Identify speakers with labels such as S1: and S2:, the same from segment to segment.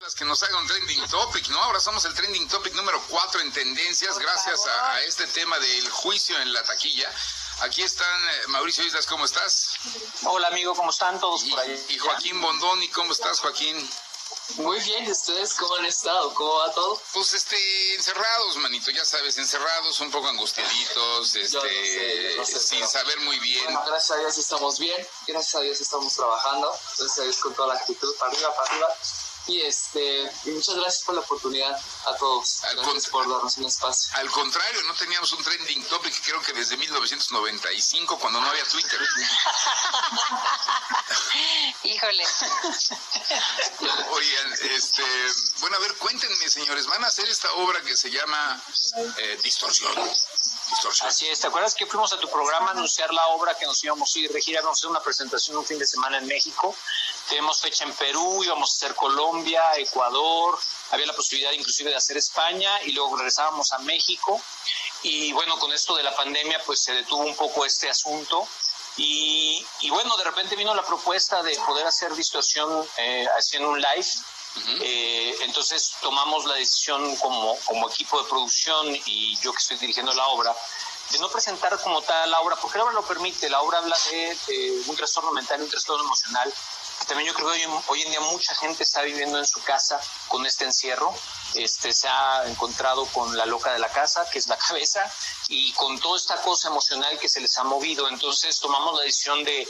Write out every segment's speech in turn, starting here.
S1: Las que nos haga un trending topic, ¿no? Ahora somos el trending topic número 4 en tendencias, gracias a este tema del juicio en la taquilla. Aquí están Mauricio Islas, ¿cómo estás?
S2: Hola amigo, ¿cómo están todos por ahí?
S1: Y Joaquín Bondoni, ¿cómo estás, Joaquín?
S3: Muy bien, ¿y ustedes cómo han estado? ¿Cómo va todo?
S1: Pues encerrados, manito, ya sabes, encerrados, un poco angustiaditos,
S3: Yo no sé,
S1: sin
S3: pero
S1: saber muy bien.
S3: Bueno, gracias a Dios estamos bien, gracias a Dios estamos trabajando, gracias a Dios con toda la actitud, para arriba, para arriba. Y muchas gracias por la oportunidad a todos. Gracias por darnos un espacio.
S1: Al contrario, no teníamos un trending topic, creo que desde 1995, cuando no había Twitter.
S4: Híjole.
S1: Oigan, bueno, a ver, cuéntenme, señores, van a hacer esta obra que se llama Distorsión.
S2: Así es, ¿te acuerdas que fuimos a tu programa a anunciar la obra que nos íbamos a ir de gira? Vamos a hacer una presentación un fin de semana en México. Tenemos fecha en Perú, íbamos a hacer Colombia, Ecuador, había la posibilidad inclusive de hacer España y luego regresábamos a México. Y bueno, con esto de la pandemia pues se detuvo un poco este asunto. Y bueno, de repente vino la propuesta de poder hacer Distorsión haciendo un live. Entonces tomamos la decisión como equipo de producción y yo que estoy dirigiendo la obra, de no presentar como tal la obra, porque la obra lo permite. La obra habla de un trastorno mental, un trastorno emocional, que también yo creo que hoy en día mucha gente está viviendo en su casa con este encierro. Se ha encontrado con la loca de la casa, que es la cabeza, y con toda esta cosa emocional que se les ha movido. Entonces tomamos la decisión de,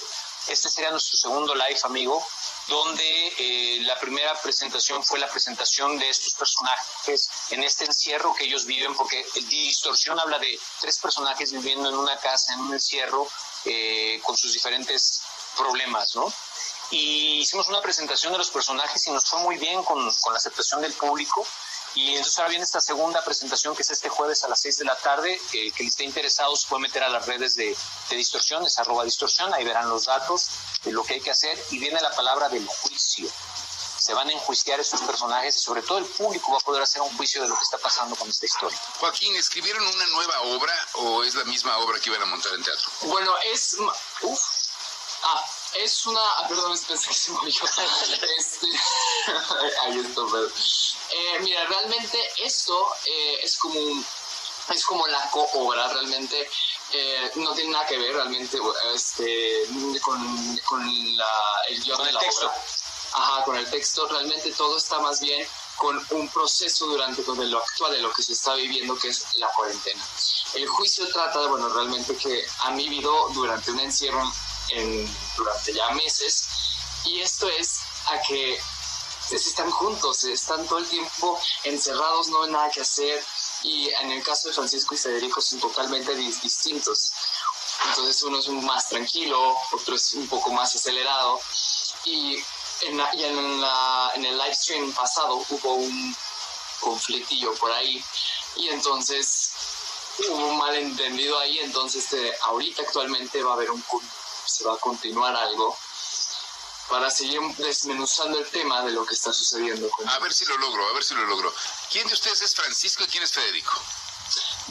S2: este sería nuestro segundo live, amigo, donde la primera presentación fue la presentación de estos personajes en este encierro que ellos viven, porque Distorsión habla de 3 personajes viviendo en una casa, en un encierro, con sus diferentes problemas, ¿no? Y hicimos una presentación de los personajes y nos fue muy bien con la aceptación del público. Y entonces ahora viene esta segunda presentación, que es este jueves a las 6 de la tarde, que le esté interesado se puede meter a las redes de Distorsión, es @Distorsión, ahí verán los datos de lo que hay que hacer, y viene la palabra del juicio. Se van a enjuiciar estos personajes y sobre todo el público va a poder hacer un juicio de lo que está pasando con esta historia.
S1: Joaquín, ¿escribieron una nueva obra o es la misma obra que iban a montar en teatro?
S3: Bueno, es una... perdón, pensé que se movió. Ahí está, pero... mira, realmente esto es como la co-obra, realmente no tiene nada que ver realmente con el guión de la obra. Ajá, con el texto. Realmente todo está más bien con un proceso de lo actual, de lo que se está viviendo, que es la cuarentena. El juicio trata de, bueno, realmente que han vivido durante un encierro durante ya meses, y esto es a que están juntos, están todo el tiempo encerrados, no hay nada que hacer, y en el caso de Francisco y Federico son totalmente distintos. Entonces uno es más tranquilo, otro es un poco más acelerado, y en el live stream pasado hubo un conflictillo por ahí, y entonces hubo un malentendido ahí. Entonces ahorita actualmente se va a continuar algo para seguir desmenuzando el tema de lo que está sucediendo.
S1: A ver si lo logro. ¿Quién de ustedes es Francisco y quién es Federico?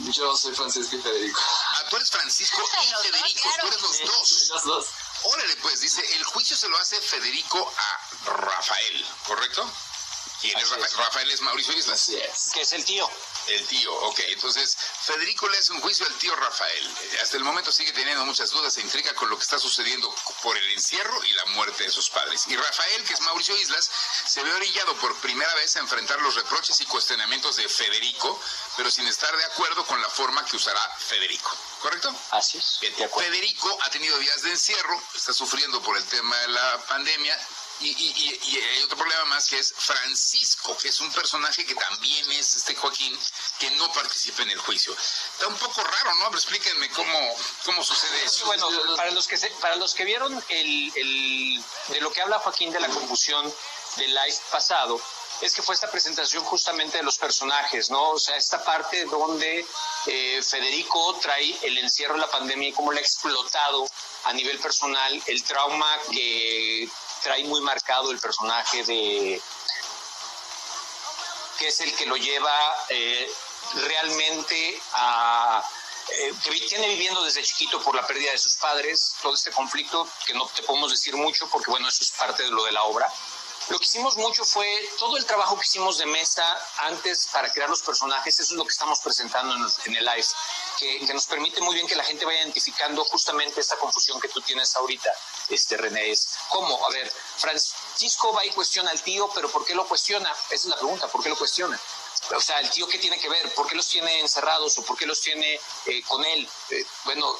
S3: Yo soy Francisco y Federico.
S1: Tú eres Francisco y Federico, claro. Tú eres los dos.
S3: Los dos.
S1: Órale, pues, dice, el juicio se lo hace Federico a Rafael, ¿correcto? ¿Quién es Rafael? Rafael es Mauricio Islas.
S3: Así es.
S2: Que es el tío.
S1: El tío, ok. Entonces, Federico le hace un juicio al tío Rafael. Hasta el momento sigue teniendo muchas dudas e intriga con lo que está sucediendo por el encierro y la muerte de sus padres. Y Rafael, que es Mauricio Islas, se ve orillado por primera vez a enfrentar los reproches y cuestionamientos de Federico, pero sin estar de acuerdo con la forma que usará Federico. ¿Correcto?
S2: Así es.
S1: Bien. Federico ha tenido días de encierro, está sufriendo por el tema de la pandemia. Y hay otro problema más, que es Francisco, que es un personaje que también es Joaquín, que no participa en el juicio. Está un poco raro, ¿no? Pero explíquenme cómo sucede eso.
S2: Bueno, para los que vieron de lo que habla Joaquín de la confusión del live pasado, es que fue esta presentación justamente de los personajes, ¿no? O sea, esta parte donde Federico trae el encierro de la pandemia y cómo le ha explotado a nivel personal el trauma que trae muy marcado el personaje que es el que lo lleva realmente que tiene viviendo desde chiquito por la pérdida de sus padres, todo este conflicto que no te podemos decir mucho porque bueno, eso es parte de lo de la obra, Lo que hicimos mucho fue todo el trabajo que hicimos de mesa antes para crear los personajes. Eso es lo que estamos presentando en el live, que nos permite muy bien que la gente vaya identificando justamente esa confusión que tú tienes ahorita, René. Es ¿cómo? A ver, Francisco va y cuestiona al tío, pero ¿por qué lo cuestiona? Esa es la pregunta, ¿por qué lo cuestiona? O sea, el tío, ¿qué tiene que ver? ¿Por qué los tiene encerrados o por qué los tiene con él?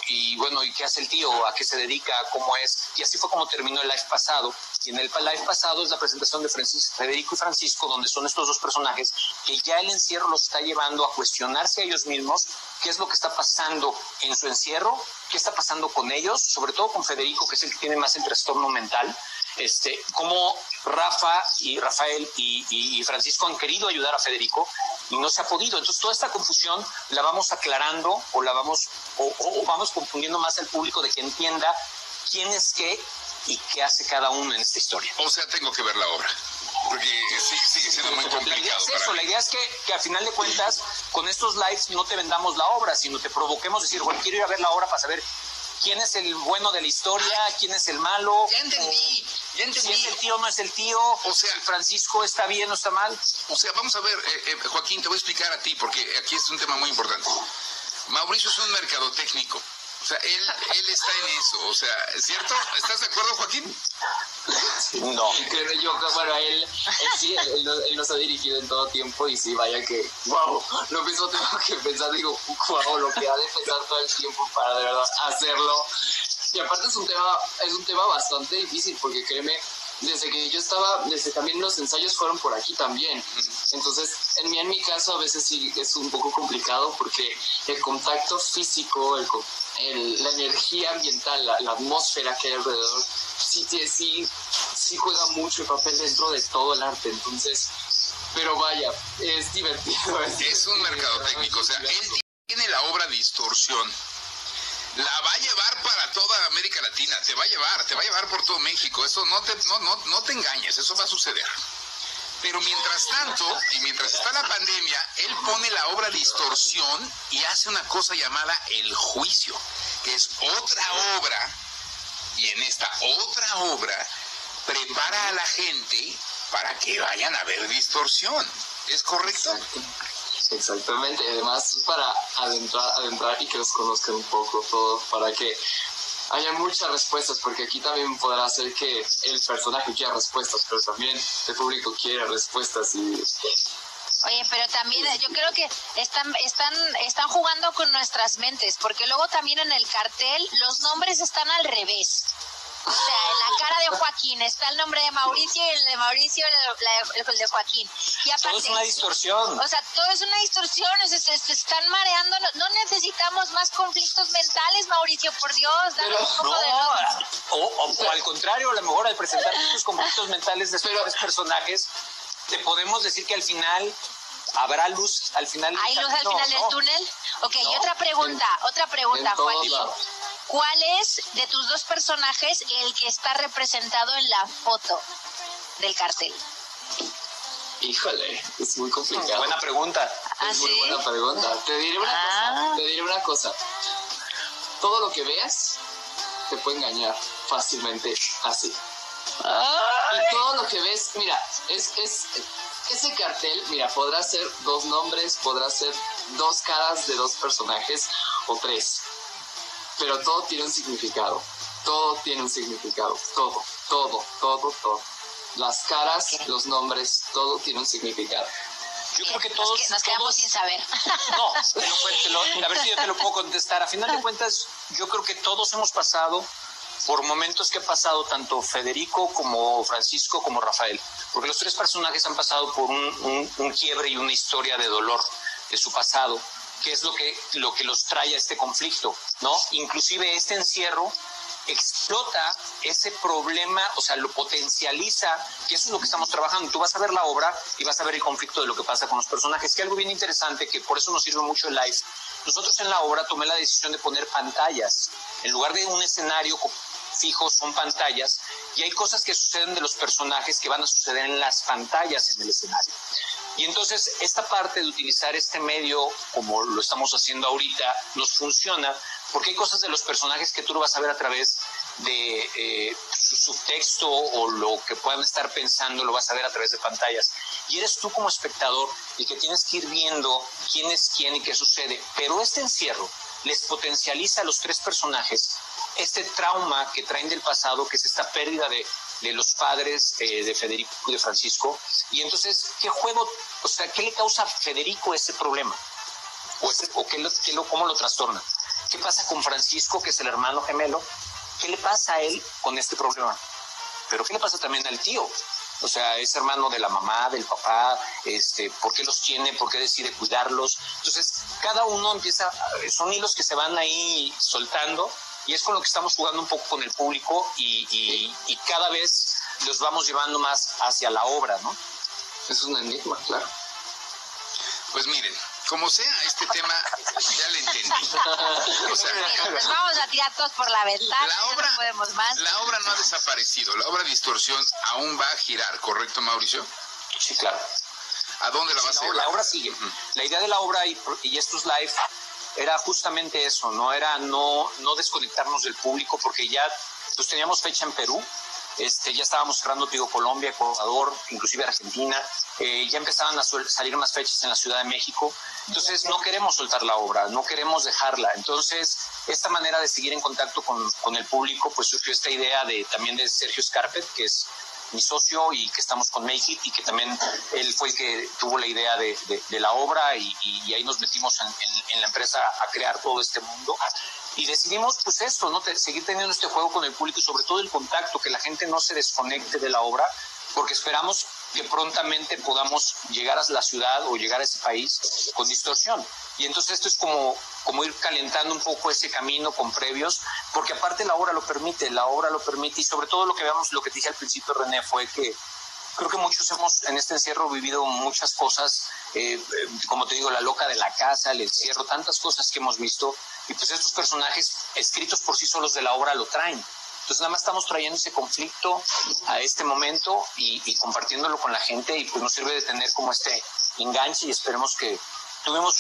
S2: ¿Y qué hace el tío? ¿A qué se dedica? ¿Cómo es? Y así fue como terminó el live pasado. Y en el live pasado es la presentación de Federico y Francisco, donde son estos dos personajes que ya el encierro los está llevando a cuestionarse a ellos mismos qué es lo que está pasando en su encierro, qué está pasando con ellos, sobre todo con Federico, que es el que tiene más el trastorno mental. Cómo Rafa y Rafael y Francisco han querido ayudar a Federico y no se ha podido. Entonces toda esta confusión la vamos aclarando o vamos confundiendo más al público de que entienda quién es qué y qué hace cada uno en esta historia.
S1: O sea, tengo que ver la obra, porque sigue siendo muy complicado.
S2: La idea es eso, la idea es que a final de cuentas con estos lives no te vendamos la obra, sino te provoquemos decir, bueno, quiero ir a ver la obra para saber quién es el bueno de la historia, quién es el malo.
S1: Ya entendí.
S2: Si es el tío o no es el tío,
S1: o sea,
S2: si Francisco está bien o está mal.
S1: O sea, vamos a ver, Joaquín, te voy a explicar a ti, porque aquí es un tema muy importante. Mauricio es un mercadotécnico. O sea, él está en eso, o sea, ¿cierto? ¿Estás de acuerdo, Joaquín?
S3: No, creo yo que, bueno, él nos ha dirigido en todo tiempo y sí, vaya que, wow, lo mismo tengo que pensar, digo, wow, lo que ha de pensar todo el tiempo para de verdad hacerlo. Y aparte es un tema bastante difícil, porque créeme, desde también los ensayos fueron por aquí también. Entonces, en mi caso, a veces sí es un poco complicado porque el contacto físico, la energía ambiental, la atmósfera que hay alrededor, sí juega mucho el papel dentro de todo el arte. Entonces, pero vaya, es divertido.
S1: Es un mercadotécnico, o sea, él tiene la obra Distorsión. La va a llevar para toda América Latina, te va a llevar por todo México. Eso no te engañes, eso va a suceder. Pero mientras tanto, y mientras está la pandemia, él pone la obra Distorsión y hace una cosa llamada El Juicio, que es otra obra, y en esta otra obra prepara a la gente para que vayan a ver Distorsión. ¿Es correcto?
S3: Exactamente, además para adentrar y que los conozcan un poco todo, para que haya muchas respuestas, porque aquí también podrá ser que el personaje quiera respuestas, pero también el público quiere respuestas.
S4: Oye, pero también yo creo que están jugando con nuestras mentes, porque luego también en el cartel los nombres están al revés. O sea, en la cara de Joaquín está el nombre de Mauricio y el de Mauricio el de Joaquín. Y aparte,
S2: todo es una distorsión.
S4: O sea, todo es una distorsión, se están mareando. No necesitamos más conflictos mentales, Mauricio, por Dios. Dale un poco de luz.
S2: O al contrario, a lo mejor al presentar estos conflictos mentales de estos tres personajes, te podemos decir que al final habrá luz al final.
S4: ¿Hay luz al final del túnel? Ok, y otra pregunta, Joaquín. ¿Cuál es de tus dos personajes el que está representado en la foto del cartel?
S3: Híjole, es muy complicado.
S2: Buena pregunta.
S3: Es muy buena pregunta. Te diré una cosa. Todo lo que veas te puede engañar fácilmente así. Y todo lo que ves, mira, ese cartel, mira, podrá ser dos nombres, podrá ser dos caras de dos personajes o tres. Pero todo tiene un significado. Todo tiene un significado. Todo. Las caras, los nombres, todo tiene un significado.
S2: Yo creo que todos...
S4: Nos quedamos sin saber.
S2: No, a ver si yo te lo puedo contestar. A final de cuentas, yo creo que todos hemos pasado por momentos que ha pasado tanto Federico como Francisco como Rafael. Porque los tres personajes han pasado por un quiebre y una historia de dolor de su pasado, que es lo que los trae a este conflicto, ¿no? Inclusive este encierro explota ese problema, o sea, lo potencializa, que eso es lo que estamos trabajando. Tú vas a ver la obra y vas a ver el conflicto de lo que pasa con los personajes, que algo bien interesante, que por eso nos sirve mucho el live. Nosotros en la obra tomé la decisión de poner pantallas. En lugar de un escenario fijo, son pantallas, y hay cosas que suceden de los personajes que van a suceder en las pantallas en el escenario. Y entonces esta parte de utilizar este medio, como lo estamos haciendo ahorita, nos funciona, porque hay cosas de los personajes que tú lo vas a ver a través de su subtexto o lo que puedan estar pensando, lo vas a ver a través de pantallas. Y eres tú como espectador el que tienes que ir viendo quién es quién y qué sucede. Pero este encierro les potencializa a los tres personajes este trauma que traen del pasado, que es esta pérdida de los padres de Federico y de Francisco. Y entonces, ¿qué le causa a Federico ese problema? ¿Cómo lo trastorna? ¿Qué pasa con Francisco, que es el hermano gemelo? ¿Qué le pasa a él con este problema? Pero ¿qué le pasa también al tío? O sea, es hermano de la mamá, del papá, ¿por qué los tiene? ¿Por qué decide cuidarlos? Entonces, cada uno son hilos que se van ahí soltando, y es con lo que estamos jugando un poco con el público, y cada vez los vamos llevando más hacia la obra, ¿no?
S3: Es un enigma, claro.
S1: Pues miren, como sea, este tema ya le entendí. O sea,
S4: pues vamos a tirar todos por la ventana, no podemos más.
S1: La obra no ha desaparecido, la obra Distorsión aún va a girar, ¿correcto, Mauricio?
S2: Sí, claro.
S1: ¿A dónde la vas a llevar?
S2: La obra sigue. La idea de la obra y estos live era justamente eso, ¿no? Era no desconectarnos del público, porque ya pues teníamos fecha en Perú, ya estábamos cerrando, Colombia, Ecuador, inclusive Argentina, ya empezaban a salir más fechas en la Ciudad de México. Entonces no queremos soltar la obra, no queremos dejarla. Entonces esta manera de seguir en contacto con el público, pues surgió esta idea también de Sergio Scarpet, que es mi socio y que estamos con Make It, y que también él fue el que tuvo la idea de la obra, y ahí nos metimos en la empresa a crear todo este mundo. Y decidimos pues esto, ¿no? Seguir teniendo este juego con el público, y sobre todo el contacto, que la gente no se desconecte de la obra, porque esperamos que prontamente podamos llegar a la ciudad o llegar a ese país con Distorsión. Y entonces esto es como ir calentando un poco ese camino con previos, porque aparte la obra lo permite, y sobre todo lo que te dije al principio, René, fue que creo que muchos hemos en este encierro vivido muchas cosas, como te digo, la loca de la casa, el encierro, tantas cosas que hemos visto, y pues estos personajes escritos por sí solos de la obra lo traen. Entonces nada más estamos trayendo ese conflicto a este momento y compartiéndolo con la gente, y pues nos sirve de tener como este enganche, y esperemos que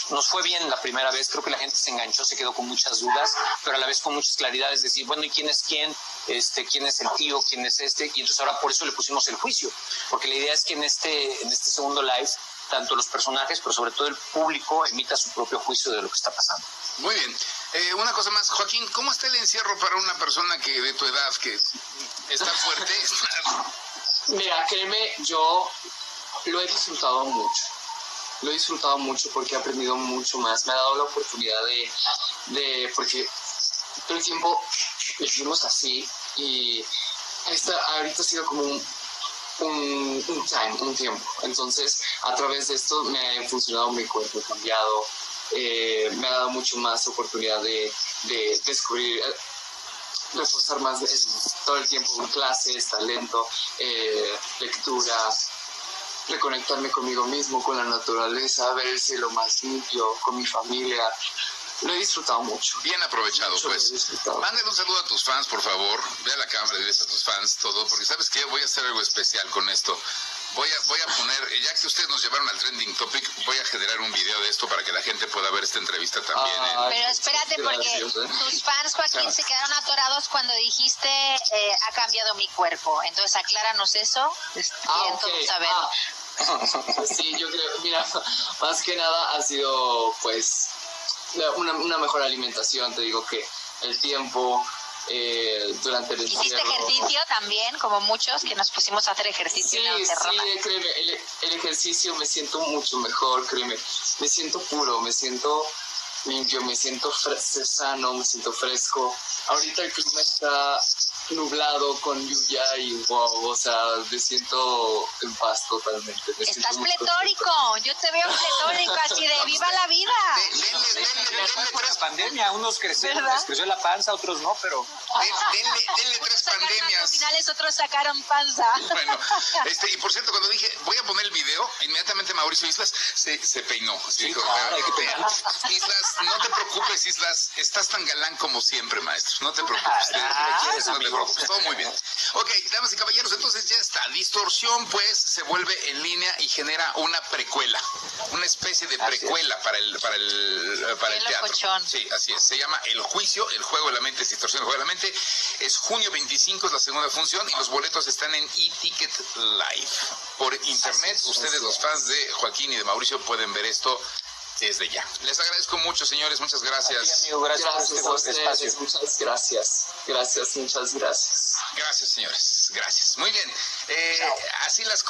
S2: nos fue bien la primera vez. Creo que la gente se enganchó, se quedó con muchas dudas, pero a la vez con muchas claridades, decir, bueno, ¿y quién es quién? ¿Quién es el tío? ¿Quién es este? Y entonces ahora por eso le pusimos el juicio, porque la idea es que en este segundo live, tanto los personajes, pero sobre todo el público, emita su propio juicio de lo que está pasando.
S1: Muy bien. Una cosa más, Joaquín, ¿cómo está el encierro para una persona de tu edad, que está fuerte?
S3: Mira, créeme, yo lo he disfrutado mucho. Lo he disfrutado mucho porque he aprendido mucho más. Me ha dado la oportunidad porque todo el tiempo lo hicimos así, y ahorita ha sido como un tiempo. Entonces, a través de esto me ha funcionado mi cuerpo, he cambiado, me ha dado mucho más oportunidad de descubrir, reforzar más todo el tiempo en clases, talento, lectura, reconectarme conmigo mismo, con la naturaleza, ver el cielo más limpio, con mi familia. Lo he disfrutado mucho.
S1: Bien aprovechado, mucho, pues. Mándale un saludo a tus fans, por favor. Ve a la cámara y ves a tus fans todo, porque sabes que voy a hacer algo especial con esto. Voy a poner, ya que ustedes nos llevaron al trending topic, voy a generar un video de esto para que la gente pueda ver esta entrevista también.
S4: Pero espérate, porque tus fans, Joaquín, se quedaron atorados cuando dijiste ha cambiado mi cuerpo. Entonces acláranos eso. Quieren todos saber.
S3: Sí, yo creo, mira, más que nada ha sido pues una mejor alimentación. Te digo que el tiempo durante el encierro.
S4: ¿Hiciste ejercicio también, como muchos, que nos pusimos a hacer ejercicio?
S3: Sí, créeme, el ejercicio, me siento mucho mejor, créeme. Me siento puro, me siento limpio, me siento sano, me siento fresco. Ahorita el clima está nublado con lluvia y wow, o sea, me siento en paz totalmente.
S4: Estás pletórico, yo te veo pletórico, así de viva la vida.
S2: Con la pandemia, unos les creció la panza, otros no, pero...
S1: Denle 3 pandemias.
S4: Abdominales, otros sacaron panza.
S1: Bueno, y por cierto, cuando dije, voy a poner el video, inmediatamente Mauricio Islas se peinó. Así dijo, Islas, no te preocupes, Islas, estás tan galán como siempre, maestro. No te preocupes. No te preocupes. rojo. Todo muy bien. Ok, damas y caballeros, entonces ya está. Distorsión, pues, se vuelve en línea y genera una precuela. Una especie de precuela para el teatro.
S4: Locochón.
S1: Sí, así es. Se llama El Juicio, El Juego de la Mente, es Distorsión, El Juego de la Mente. Es junio 25, es la segunda función, y los boletos están en eTicket Live. Por internet, ustedes, los fans de Joaquín y de Mauricio, pueden ver esto desde ya. Les agradezco mucho, señores. Muchas gracias.
S2: Sí, amigo, gracias por este espacio.
S3: Muchas gracias. Muchas gracias.
S1: Gracias, señores. Gracias. Muy bien. Así las cosas.